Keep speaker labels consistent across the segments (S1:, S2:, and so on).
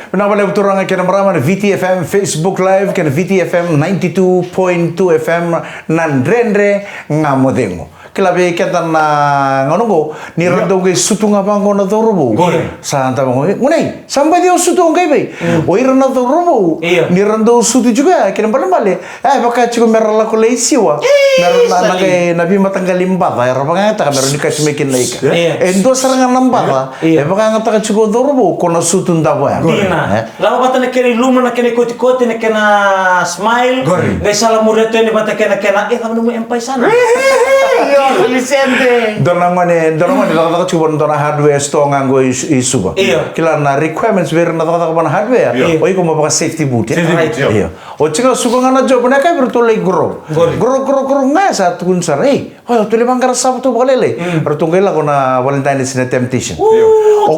S1: Penawala uturang kena meraman VTFM Facebook Live kena VTFM 92.2 FM nandrendre ngamodengo. Kelabe kita na ngonongo ni rado ke sutunga bango na dorobo. Santa bango ngunai sampai dia sutung kai be. Oi rana dorobo. Ni rando sutu juga kena bale. Baka chiku merala ko leisiwa. Merala ngai nabi matanggal limba ba rabanga ta kamera ni kasi mekin laika. Endo sarangan lamba ba. Baka ngata chiku dorobo kono sutun da ba.
S2: Lawa bata na kene luma na kene koti na kena smile. Ngai sala mureto ni bata kena kamu nemu empai sana.
S1: Licente. Donangone la chuban dona hardware store nganggo isuba. Kila na requirements ver na ta ban hardware. Oi ko mabaka safety boot. Iya. O chika suka ngana job na kai bertulai gro. Gro nga sa tukun sar. Oh tuli mangkara sabtu balele. Bertunggal la kona Valentine is temptation. O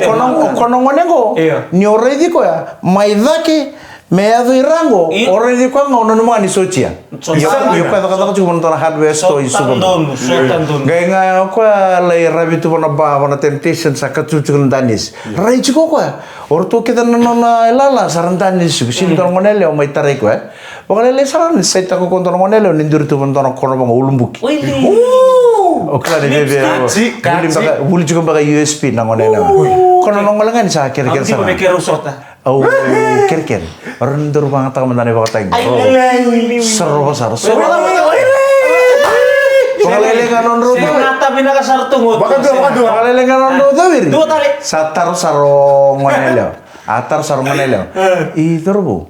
S1: kono ngone go. Ni already ko ya. Maidake meado irango already ko nga ono ni socia yo kata cuma nonton hardware store isu gaya nga ko lay rabitu bona ba bona temptation sa katutukan danis rai chiko ko orto kita nona lala saran danis sin don ngonele o mai tare ko bakale saran sai ta ko konton ngonele nindur tu bonton kono bang ulumbuki o kala de bebe buli chiko baga USB na ngonele kono nongol nga ni sa kira-kira sa oh, ker rendur banget tak menani bakal tanya. Seru. Pengalelengan onro tuh.
S2: Nata bina ka sartungot.
S1: Pengalelengan onro tuh wir.
S2: Dua tali.
S1: Satar sarong manelo. Atar sarong manelo. Itu bu.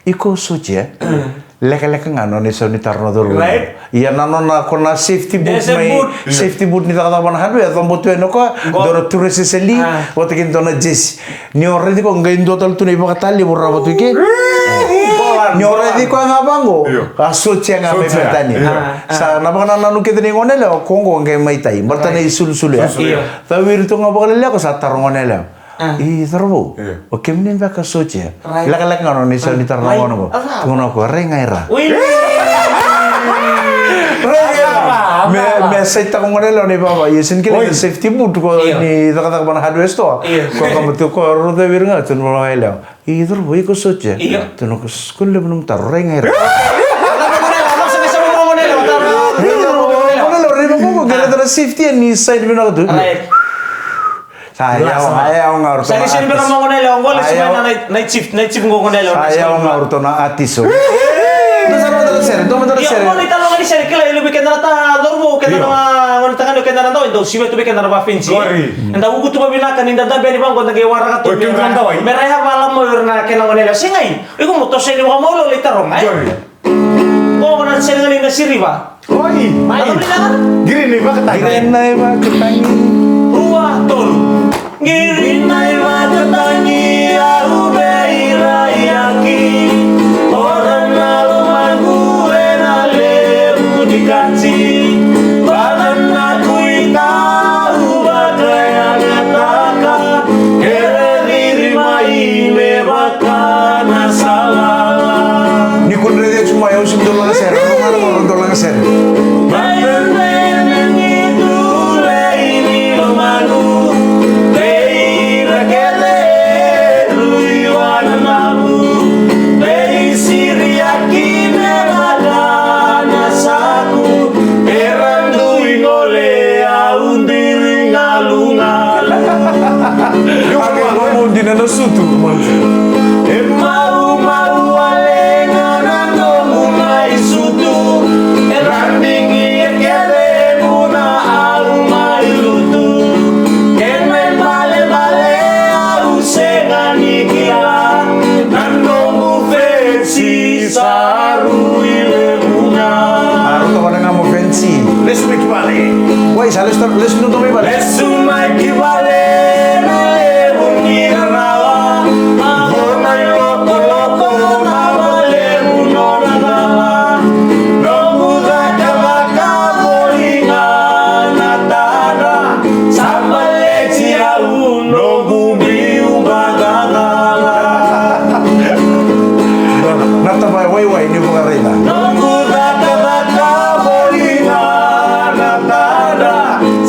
S1: Iko suci ya. Leka-leka ngano ni soni tarno dulu. Iya nano na kona safety boot mai safety boot ni takata ban hadu ya tombo tuh enoko doro turisi seli waktu kita dona jesi. Ni already ko ngai ndo tal tunai bakatali burra waktu ke. Ni already ko ngabango. Asuci ngabe betani. Sa nabakana nanu kita ni ngonele kongo ngai mai tai. Bertani sul ya. Tapi itu ngabakale ko sa tar ngonele. Terbu, oke mending baka soci ya. Lek ngono ni sel nitar ngono ko. Ngono ko rengaira. Me sai ta ngono le baba, yesin kile safety boot ko ni takata ban hardware store. Ko kamu tu ko rode wirnga tun mo ele. Terbu iko soci. Tun ko skul le bunum tar rengaira. Safety ni side bina tu. Saya ngaur
S2: Saya sini pernah mau ngonel, ngol sih night shift ngonel.
S1: Saya ngaur to na atiso. Itu ser.
S2: Ya mau ditalo ngani ser kila lebih kena ta dorbo kena ngon tangan kena nando itu sih tu kena ba finci. Enda ugu tu babina kan inda bani bang ko ngai warga tu. Merah malam mau na kena ngonel singai. Iku moto sini mau lo litar rom ai. Ko nan sen ngani na siri ba.
S1: Oi, gini ba ketangi.
S2: Ruah tol. Girinai magetangi aku beirayaki orang naluman gue naleru dikaci badan aku tahu bagai angataka kere diri mai mebaka nasalah
S1: ni kun dia cuma yang sim dolang ser orang dolang ser Nano sutu
S2: mau alena nando mai sutu erandingi kele muna au mai lutu keme male au segani kia nando mu fesi saru ile muna
S1: to wana ngamo fancy
S2: les me equivale
S1: wai sales no to me vale
S2: les me equivale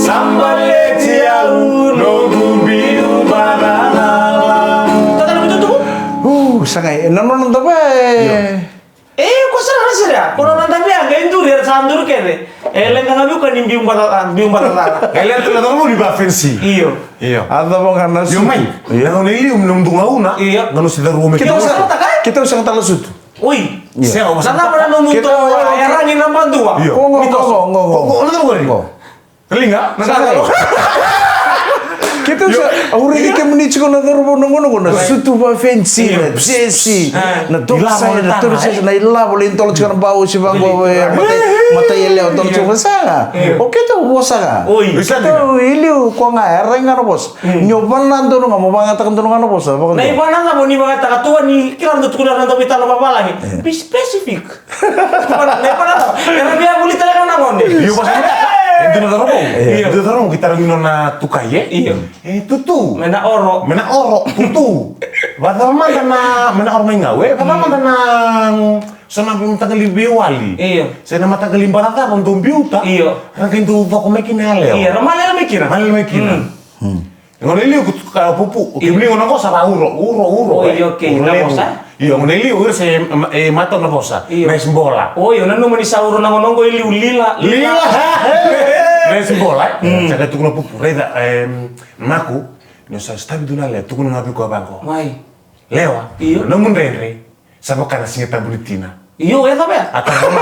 S2: Somebody
S1: sangai nanon tabe.
S2: Ko serang sira. Kono nanda biang ga indur ya sandur kene. Lenga ngabi ko ni biung batata.
S3: Kalian tuh nggak mau dibafensi.
S2: Iyo.
S3: Iya.
S1: Ada bang karena
S3: Yo mai. Yang ini menunggu
S2: Iya.
S3: Nggak usah dari rumah
S1: kita usang talasut.
S2: Oi.
S3: Saya nggak usah.
S2: Nana pada nunggu
S1: Kita-
S2: to erangin nampan tua.
S3: Iya.
S1: Ngo.
S3: Lu tahu gak nih? Kali nggak?
S1: Kita usah auri ke menichi kono dorbo ngono sutu ba fensi na jesi na doksa na turse na illa boleh intol chkan bau si bang go mata yele ontol chkan sanga oke to bosa
S2: Oi.
S3: Bisa
S1: to iliu ko nga erenga no bos nyoban nando no mo banga takan to no bos ba
S2: Na iba na mo ni mga taga-tuwa ni kila ndo tukula na dobita na babalangi. Be specific. Na iba na. Era biya buli talaga na mo ni.
S3: Iya pas itu nggak tahu. Itu tahu kita lagi nona tukai ya.
S2: Iya.
S3: Tutu.
S2: Mena oro.
S3: Mena oro tutu. Badal man na mena oro may ngawe. Badal man na sana matagali biwali.
S2: Iya.
S3: Sana matagali barata kung tumbiuta.
S2: Iya.
S3: Kan itu bako may kinaleo.
S2: Iya, ramale na mikira.
S3: Mal may kina. Ngono ili ko pupu. Kibli ngono ko sa uro.
S2: Oh, iya, oke. Na bosa?
S3: Iya, ngono ili uro se mato na bosa.
S2: Iya.
S3: Mes bola.
S2: Oh, yo nanu mani sauro na ngonongo ili ulila.
S3: Mes bola. Saka tukuno pupu reda maku. Nyosa stabi dunale tukuno ngapi ko banko.
S2: Mai.
S3: Lewa.
S2: Iya.
S3: No mun rere. Sabo kana singeta bulitina.
S2: Iyo, ya tabe.
S3: Atar mama.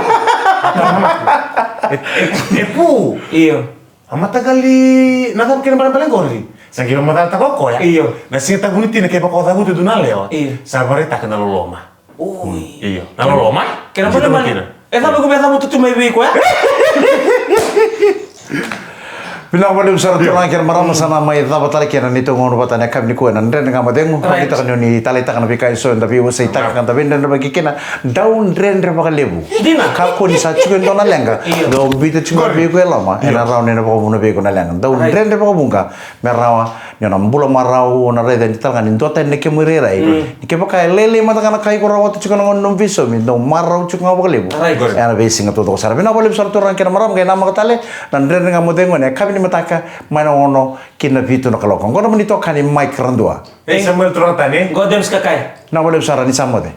S3: Epu.
S2: Iyo.
S3: Amatagali nakam kena balang-balang gori. Sakira matal takoko ya.
S2: Iyo.
S3: Na singeta bulitina ke bako tabu tu dunale wa.
S2: Iya.
S3: Sabare tak kenal loma.
S2: Oi.
S3: Iya. Nalo loma?
S2: Kenapa na man? Tabe ko beta mo tutu mai wi ko ya.
S1: Bilang boleh besar tu langkir marama sana mai taba tali kena ni tongon batanya kam ni kuan dan ngam badengu
S2: Right.
S1: kita kan ni tali takan bikai so tapi usai tak kan tapi dan bagi kena daun dren bakal lebu
S2: Dina.
S1: kako ni sa chukun tona lenga
S2: Iya.
S1: do bitu chunga bi ko lama ena raun ena bako bunu bi ko na lenga daun dren bako bunga merawa nyona mbula marau na reda ni talkan ni tota ne ke murira ni ke bakai lele mata kana kai ko rawat chukun ngon viso mi do marau chunga bakal lebu
S2: Right.
S1: ena basing to sara bina boleh besar tu langkir maram kena nama katale dan dren ngam modengo ne kabini mataka mana ono kina vitu na kalokong kono menito kani mic randua
S3: Samuel Turantani.
S2: Godems kakai.
S1: na boleh besar ni samode